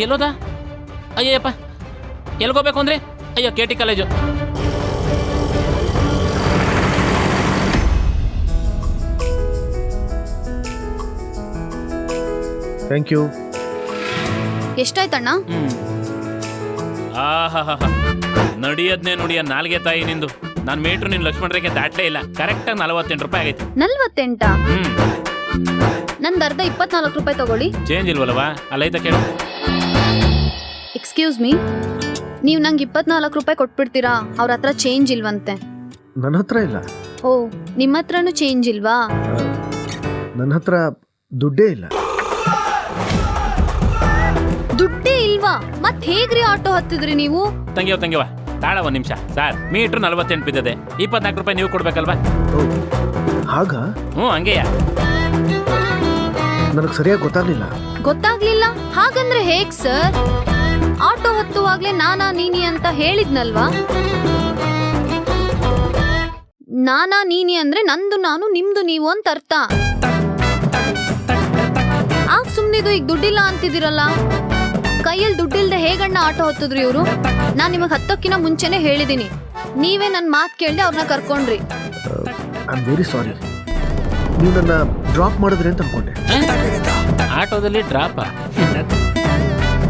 ಎಲ್ಲೋದ? ಅಯ್ಯಪ್ಪ, ಎಲ್ಗೋಬೇಕು ಅಂದರೆ? ಅಯ್ಯೋ, KT college. Thank you. ಎಷ್ಟಾಯ್ತಣ್ಣ? ಆಹಾ, ನಡಿಯದ್ನೇ ನುಡಿಯ ನಾಲ್ಗೆ ತಾಯಿ ನಿಂದು. ನಾನು ಮೀಟ್ರು ನಿನ್ನ ಲಕ್ಷ್ಮಣ ರೇಖೆ ದಾಟ್ಲೇ ಇಲ್ಲ. ಕರೆಕ್ಟಾಗಿ 48 ರೂಪಾಯಿ ಆಗೈತಿ. 48? ನಂದು ಅರ್ಧ 24 ರೂಪಾಯಿ ತಗೊಳ್ಳಿ. ಚೇಂಜ್ ಇಲ್ವಲ್ವಾ? ಅಲ್ಲೈತ ಕೇಳು. ಎಕ್ಸ್ಕ್ಯೂಸ್ ಮೀ, ನೀವು ನಂಗೆ 24 ರೂಪಾಯಿ ಕೊಟ್ಬಿಡ್ತೀರಾ? ಅವ್ರ ಹತ್ರ ಚೇಂಜ್ ಇಲ್ವಂತೆ. ನನ್ನ ಹತ್ರ ಇಲ್ಲ. ಓ, ನಿಮ್ಮ ಹತ್ರನೂ ಚೇಂಜ್ ಇಲ್ವಾ? ನನ್ನ ಹತ್ರ ದುಡ್ಡೇ ಇಲ್ಲ. ದುಡ್ಡೇ ಇಲ್ವಾ? ಮತ್ ಹೇಗ್ರಿ ಆಟೋ ಹತ್ತಿದ್ರಿ ನೀವು? ತಂಗಿಯವ ತಾಳ ಒಂದು ನಿಮಿಷ. Sir, metre 48 ಬಿದ್ದದೆ. 24 ರೂಪಾಯಿ ನೀವು ಕೊಡ್ಬೇಕಲ್ವಾ? ಹಾಗ? ಹಂಗೆಯಾ? ನನಗೆ ಸರಿಯಾಗಿ ಗೊತ್ತಾಗ್ಲಿಲ್ಲ. ಗೊತ್ತಾಗ್ಲಿಲ್ಲ? ಹಾಗಂದ್ರೆ ಹೇಗ್ ಸರ್? ಆಟೋ ಹತ್ತುವಾಗ್ಲೇ ನಾನಾ ನೀನಿ ಅಂತ ಹೇಳಿದ್ನಲ್ವಾ? ನಾನಾ ನೀನಿ ಅಂದ್ರೆ ನಂದು ನಾನು ನಿಮ್ದು ನೀವು ಅಂತ ಅರ್ಥ. ಆಗ ಸುಮ್ನಿದು, ಈಗ ದುಡ್ಡಿಲ್ಲ ಅಂತಿದಿರಲ್ಲ. ಕೈಯಲ್ಲಿ ದುಡ್ಡಿಲ್ದೆ ಹೇಗಣ್ಣ ಆಟೋ ಹತ್ತಿದ್ರಿ ಇವರು? ನಾನ್ ನಿಮಗ್ ಹತ್ತಕ್ಕಿನ ಮುಂಚೆನೆ ಹೇಳಿದೀನಿ. ನೀವೇ ನನ್ನ ಮಾತು ಕೇಳ್ದೆ ಅವ್ರನ್ನ ಕರ್ಕೊಂಡ್ರಿ. I am very sorry. ನೀವು ನನ್ನ ಡ್ರಾಪ್ ಮಾಡಿದ್ರಿ ಅಂತ ಅನ್ಕೊಂಡೆ. ಆಟೋದಲ್ಲಿ ಡ್ರಾಪ್?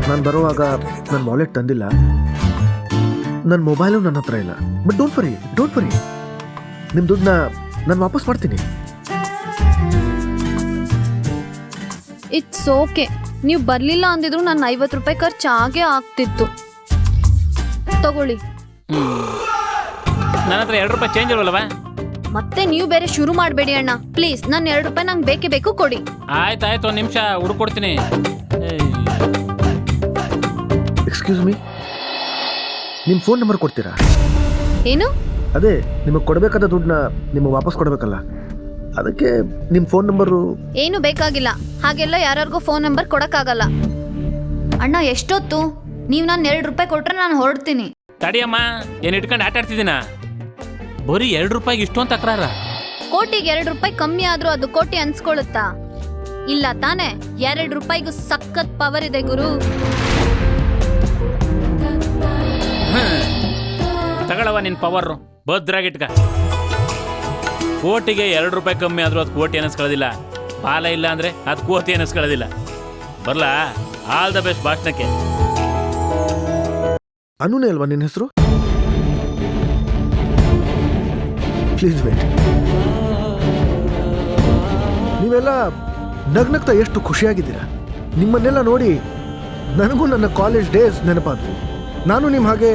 ನಾನು ಬರುವಾಗ ನನ್ನ ವಾಲೆಟ್ ತಂದಿಲ್ಲ, ನನ್ನ ಮೊಬೈಲು ನನ್ನ ಹತ್ರ ಇಲ್ಲ. ಬಟ್ ಡೋಂಟ್ ವರಿ, ನಿಮ್ಮ ದುಡ್ಡನ್ನ ನಾನು ವಾಪಸ್ ಮಾಡ್ತೀನಿ. It's okay. ನೀವು ಬರ್ಲಿಲ್ಲ ಅಂದಿದ್ರು ನನ್ನ 50 ರೂಪಾಯಿ ಖರ್ಚು ಆಗೇ ಆಗ್ತಿತ್ತು. ತಗೊಳ್ಳಿ. ನನ್ನ ಹತ್ರ 2 ರೂಪಾಯಿ ಚೇಂಜ್ ಇಲ್ವಲ್ವಾ? ಮತ್ತೆ ನೀವು ಬೇರೆ ಶುರು ಮಾಡಬೇಡಿ ಅಣ್ಣ, ಪ್ಲೀಸ್. ನನ್ನ 2 ರೂಪಾಯಿ ನಂಗೆ ಬೇಕೇ ಬೇಕು, ಕೊಡಿ. ಆಯ್ತಾಯ್ತು, ಒಂದು ನಿಮಿಷ ಹುಡುಕೊಡ್ತೀನಿ. ಎಕ್ಸ್ಕ್ಯೂಸ್ ಮೀ, ನಿಮ್ಮ ಫೋನ್ ನಂಬರ್ ಕೊಡ್ತೀರಾ? ಏನು? ಅದೇ, ನಿಮಗೆ ಕೊಡಬೇಕಾದ ದುಡ್ಡನ್ನ ನಿಮಗೆ ವಾಪಸ್ ಕೊಡಬೇಕಲ್ಲ, ಅದಕ್ಕೆ ನಿಮ್ಮ ಫೋನ್ ನಂಬರು. ಏನು ಬೇಕಾಗಿಲ್ಲ. ಹಾಗೆಲ್ಲ ಯಾರಿಗೂ ಫೋನ್ ನಂಬರ್ ಕೊಡಕ್ಕಾಗಲ್ಲ. ಅಣ್ಣ, ಎಷ್ಟೊತ್ತು? ನೀವು ನಾನು 2 ರೂಪಾಯಿ ಕೊಟ್ರೆ ನಾನು ಹೊರಡ್ತೀನಿ. ತಡಿಯಮ್ಮ, ಏನು ಇಟ್ಕೊಂಡು ಆಟ ಆಡ್ತಿದ್ದೀನ? ಬರೀ 2 ರೂಪಾಯಿಗೆ ಇಷ್ಟೊಂದು ತಕರಾರ? ಕೋಟಿಗೆ 2 ರೂಪಾಯಿ ಕಮ್ಮಿ ಆದ್ರೂ ಅದು ಕೋಟಿ ಅನ್ಸ್ಕೊಳುತ್ತಾ? ಇಲ್ಲ ತಾನೆ? 2 ರೂಪಾಯಿಗೂ ಸಖತ್ ಪವರ್ ಇದೆ ಗುರು. ತಗೊಳವ ನಿನ್ ಪವರ್, ಭದ್ರಾಗಿಟ್ಕ. ಕೋಟಿಗೆ 2 ರೂಪಾಯಿ ಕಮ್ಮಿ ಆದ್ರೂ ಅದು ಕೋಟಿ ಅನ್ನಿಸ್ಕೊಳ್ಳೋದಿಲ್ಲ. ಬಾಲ ಇಲ್ಲ ಅಂದ್ರೆ ಅದು ಕೋಟಿ ಅನ್ನಿಸ್ಕೊಳ್ಳೋದಿಲ್ಲ. ಬರ್ಲಾ? ಆಲ್ ದ ಬೆಸ್ಟ್ ಭಾಷಣಕ್ಕೆ. ಅನುನೇ ಅಲ್ವಾ ನಿನ್ನ ಹೆಸರು? Please wait. ನೀವೆಲ್ಲ ನಗ್ನಗ್ತಾ ಎಷ್ಟು ಖುಷಿಯಾಗಿದ್ದೀರಾ. ನಿಮ್ಮನ್ನೆಲ್ಲ ನೋಡಿ ನನಗೂ ನನ್ನ ಕಾಲೇಜ್ ಡೇಸ್ ನೆನಪಾದ್ವು. ನಾನು ನಿಮ್ಮ ಹಾಗೆ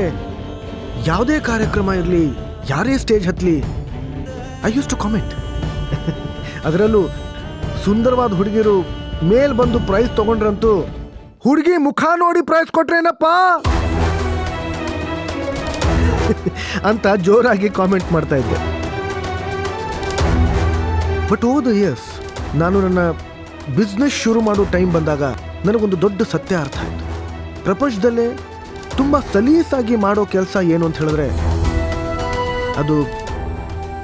ಯಾವುದೇ ಕಾರ್ಯಕ್ರಮ ಇರಲಿ, ಯಾರೇ ಸ್ಟೇಜ್ ಹತ್ತಲಿ, ಐ ಯೂಸ್ ಟು ಕಾಮೆಂಟ್. ಅದರಲ್ಲೂ ಸುಂದರವಾದ ಹುಡುಗಿರು ಮೇಲ್ ಬಂದು ಪ್ರೈಸ್ ತಗೊಂಡ್ರಂತೂ, ಹುಡುಗಿ ಮುಖ ನೋಡಿ ಪ್ರೈಸ್ ಕೊಟ್ರೇನಪ್ಪ ಅಂತ ಜೋರಾಗಿ ಕಾಮೆಂಟ್ ಮಾಡ್ತಾ ಇದ್ದೆ. ಬಟ್ ಓವರ್ ದ ಇಯರ್ಸ್ ನಾನು ನನ್ನ ಬಿಸ್ನೆಸ್ ಶುರು ಮಾಡೋ ಟೈಮ್ ಬಂದಾಗ ನನಗೊಂದು ದೊಡ್ಡ ಸತ್ಯ ಅರ್ಥ ಆಯಿತು. ಪ್ರಪಂಚದಲ್ಲೇ ತುಂಬ ಸಲೀಸಾಗಿ ಮಾಡೋ ಕೆಲಸ ಏನು ಅಂತ ಹೇಳಿದ್ರೆ ಅದು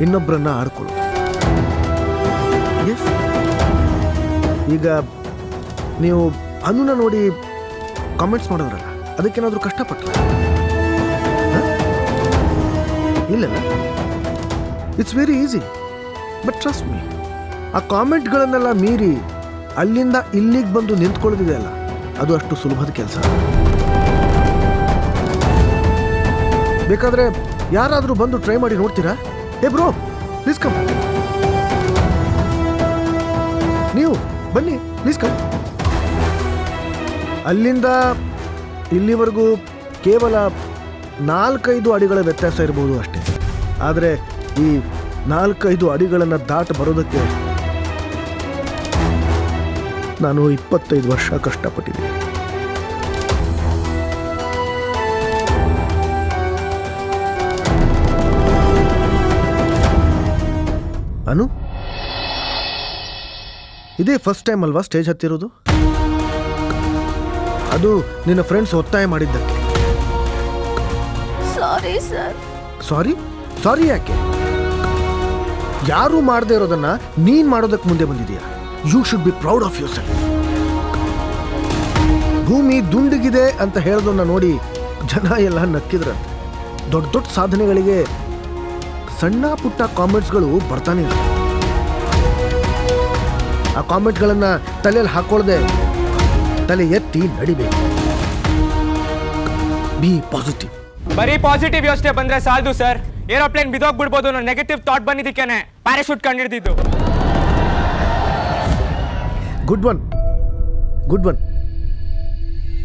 ಇನ್ನೊಬ್ಬರನ್ನ ಆಡ್ಕೊಳ್ಳೋದು. ಎಸ್, ಈಗ ನೀವು ಅನುನ ನೋಡಿ ಕಾಮೆಂಟ್ಸ್ ಮಾಡೋದ್ರಲ್ಲ, ಅದಕ್ಕೇನಾದರೂ ಕಷ್ಟಪಟ್ಟ? ಇಲ್ಲಲ್ಲ, it's very easy. But trust me, ಆ ಕಾಮೆಂಟ್ಗಳನ್ನೆಲ್ಲ ಮೀರಿ ಅಲ್ಲಿಂದ ಇಲ್ಲಿಗೆ ಬಂದು ನಿಂತ್ಕೊಳ್ಳೋದಿದೆ ಅಲ್ಲ, ಅದು ಅಷ್ಟು ಸುಲಭದ ಕೆಲಸ. ಬೇಕಾದ್ರೆ ಯಾರಾದರೂ ಬಂದು ಟ್ರೈ ಮಾಡಿ ನೋಡ್ತೀರಾ? ಏ ಬ್ರೋ, ಪ್ಲೀಸ್ ಕಮ್. ನೀವು ಬನ್ನಿ, ಪ್ಲೀಸ್ ಕಮ್. ಅಲ್ಲಿಂದ ಇಲ್ಲಿವರೆಗೂ ಕೇವಲ 4-5 ಅಡಿಗಳ ವ್ಯತ್ಯಾಸ ಇರಬಹುದು ಅಷ್ಟೇ. ಆದರೆ ಈ 4-5 ಅಡಿಗಳನ್ನು ದಾಟ ಬರೋದಕ್ಕೆ ನಾನು 25 ವರ್ಷ ಕಷ್ಟಪಟ್ಟಿದ್ದೀನಿ. ಅನು, ಇದೇ ಫಸ್ಟ್ ಟೈಮ್ ಅಲ್ವಾ ಸ್ಟೇಜ್ ಹತ್ತಿರೋದು? ಅದು ನಿನ್ನ ಫ್ರೆಂಡ್ಸ್ ಒತ್ತಾಯ ಮಾಡಿದ್ದಕ್ಕೆ. Sorry sir. ಸಾರಿ ಯಾಕೆ? ಯಾರು ಮಾಡದೇ ಇರೋದನ್ನ ನೀನ್ ಮಾಡೋದಕ್ಕೆ ಮುಂದೆ ಬಂದಿದೀಯ. You should be proud of yourself. ಭೂಮಿ ದುಂಡಗಿದೆ ಅಂತ ಹೇಳೋದನ್ನ ನೋಡಿ ಜನ ಎಲ್ಲ ನಕ್ಕಿದ್ರಂತೆ. ದೊಡ್ಡ ದೊಡ್ಡ ಸಾಧನೆಗಳಿಗೆ ಸಣ್ಣ ಪುಟ್ಟ ಕಾಮೆಂಟ್ಸ್ಗಳು ಬರ್ತಾನೆ ಇರುತ್ತೆ. ಆ ಕಾಮೆಂಟ್ಗಳನ್ನ ತಲೆಯಲ್ಲಿ ಹಾಕೊಳ್ಳದೆ ತಲೆ ಎತ್ತಿ ನಡಿಬೇಕು. B positive. ಬರೀ ಪಾಸಿಟಿವ್ ಯೋಚನೆ ಬಂದ್ರೆ ಸಾಲದು ಸರ್. ಏರೋಪ್ಲೇನ್ ಬಿದೋಗ್ಬಿಡ್ಬೋದು ಅನ್ನೋ ನೆಗೆಟಿವ್ ಥಾಟ್ ಬಂದಿದ್ದಕ್ಕೇನೆ ಪ್ಯಾರಾಶೂಟ್ ಕಂಡಿಡ್ದಿದ್ದು. Good one, good one.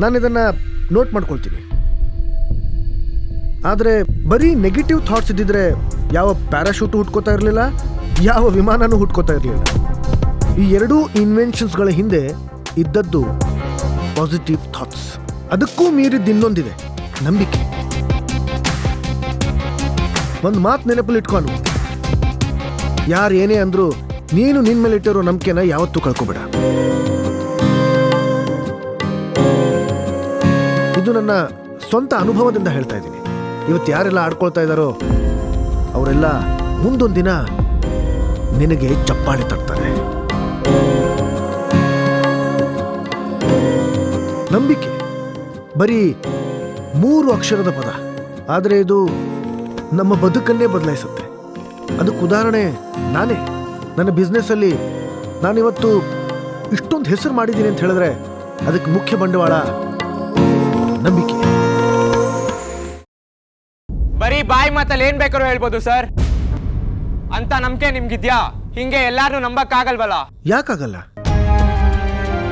ನಾನು ಇದನ್ನ ನೋಟ್ ಮಾಡ್ಕೊಳ್ತೀನಿ. ಆದರೆ ಬರೀ ನೆಗೆಟಿವ್ ಥಾಟ್ಸ್ ಇದ್ದಿದ್ರೆ ಯಾವ ಪ್ಯಾರಾಶೂಟು ಹುಟ್ಕೋತಾ ಇರಲಿಲ್ಲ, ಯಾವ ವಿಮಾನನೂ ಹುಟ್ಕೋತಾ ಇರಲಿಲ್ಲ. ಈ ಎರಡೂ ಇನ್ವೆನ್ಷನ್ಸ್ಗಳ ಹಿಂದೆ ಇದ್ದದ್ದು ಪಾಸಿಟಿವ್ ಥಾಟ್ಸ್. ಅದಕ್ಕೂ ಮೀರಿದ್ದು ಇನ್ನೊಂದಿದೆ, ನಂಬಿಕೆ. ಒಂದು ಮಾತು ನೆನಪಲ್ಲಿ ಇಟ್ಕೊಂಡು, ಯಾರು ಏನೇ ಅಂದ್ರು ನೀನು ನಿನ್ನ ಮೇಲೆ ಇಟ್ಟಿರೋ ನಂಬಿಕೆನ ಯಾವತ್ತೂ ಕಳ್ಕೊಬೇಡ. ಇದು ನನ್ನ ಸ್ವಂತ ಅನುಭವದಿಂದ ಹೇಳ್ತಾ ಇದ್ದೀನಿ. ಇವತ್ತು ಯಾರೆಲ್ಲ ಆಡ್ಕೊಳ್ತಾ ಇದ್ದಾರೋ ಅವರೆಲ್ಲ ಮುಂದೊಂದು ದಿನ ನಿನಗೆ ಚಪ್ಪಾಳೆ ತಟ್ತಾರೆ. ನಂಬಿಕೆ ಬರೀ 3 ಅಕ್ಷರದ ಪದ, ಆದರೆ ಇದು ನಮ್ಮ ಬದುಕನ್ನೇ ಬದಲಾಯಿಸುತ್ತೆ. ಅದಕ್ಕೆ ಉದಾಹರಣೆ ನಾನೇ. ನನ್ನ ಬಿಸ್ನೆಸ್ಸಲ್ಲಿ ನಾನಿವತ್ತು ಇಷ್ಟೊಂದು ಹೆಸರು ಮಾಡಿದ್ದೀನಿ ಅಂತ ಹೇಳಿದ್ರೆ ಅದಕ್ಕೆ ಮುಖ್ಯ ಬಂಡವಾಳ ನಂಬಿಕೆ. ಬರೀ ಬಾಯಿ ಮಾತಲ್ಲಿ ಏನ್ ಬೇಕಾದ್ರೂ ಹೇಳ್ಬೋದು ಸರ್. ಅಂತ ನಂಬಿಕೆ ನಿಮ್ಗಿದ್ಯಾ? ಹಿಂಗೆ ಎಲ್ಲಾರು ನಂಬಕ್ಕಾಗಲ್ವಲ್ಲ? ಯಾಕಾಗಲ್ಲ?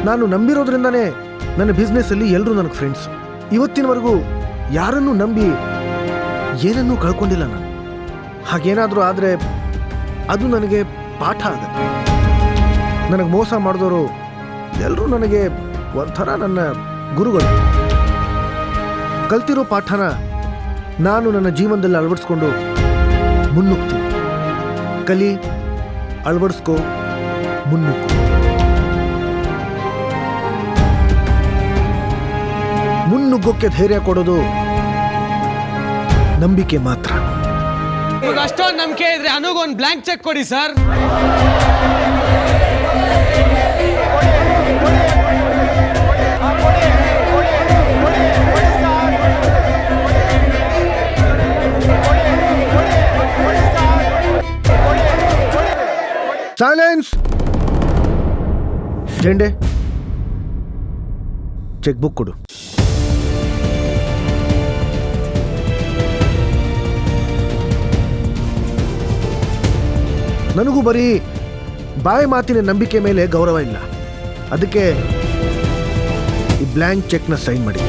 ನಾನು ನಂಬಿರೋದ್ರಿಂದಾನೇ ನನ್ನ ಬಿಸ್ನೆಸ್ಸಲ್ಲಿ ಎಲ್ಲರೂ ನನಗೆ ಫ್ರೆಂಡ್ಸ್. ಇವತ್ತಿನವರೆಗೂ ಯಾರನ್ನೂ ನಂಬಿ ಏನನ್ನೂ ಕಳ್ಕೊಂಡಿಲ್ಲ ನಾನು. ಹಾಗೇನಾದರೂ ಆದರೆ ಅದು ನನಗೆ ಪಾಠ ಆಗುತ್ತೆ. ನನಗೆ ಮೋಸ ಮಾಡಿದವರು ಎಲ್ಲರೂ ನನಗೆ ಒಂಥರ ನನ್ನ ಗುರುಗಳು. ಕಲ್ತಿರೋ ಪಾಠನ ನಾನು ನನ್ನ ಜೀವನದಲ್ಲಿ ಅಳವಡಿಸ್ಕೊಂಡು ಮುನ್ನುಗ್ತೀನಿ. ಕಲಿ, ಅಳವಡಿಸ್ಕೋ, ಮುನ್ನುಗ್ಗು. ಮುನ್ನುಗ್ಗೋಕ್ಕೆ ಧೈರ್ಯ ಕೊಡೋದು ನಂಬಿಕೆ ಮಾತ್ರ. ಅಷ್ಟೊಂದು ನಂಬಿಕೆ ಇದ್ರೆ ಅನುಗೊಂದು ಬ್ಲಾಂಕ್ ಚೆಕ್ ಕೊಡಿ sir. Silence. Jende, cheque book ಕೊಡು. ನನಗೂ ಬರೀ ಬಾಯಿ ಮಾತಿನ ನಂಬಿಕೆ ಮೇಲೆ ಗೌರವ ಇಲ್ಲ. ಅದಕ್ಕೆ ಈ ಬ್ಲ್ಯಾಂಕ್ ಚೆಕ್ನ ಸೈನ್ ಮಾಡಿ.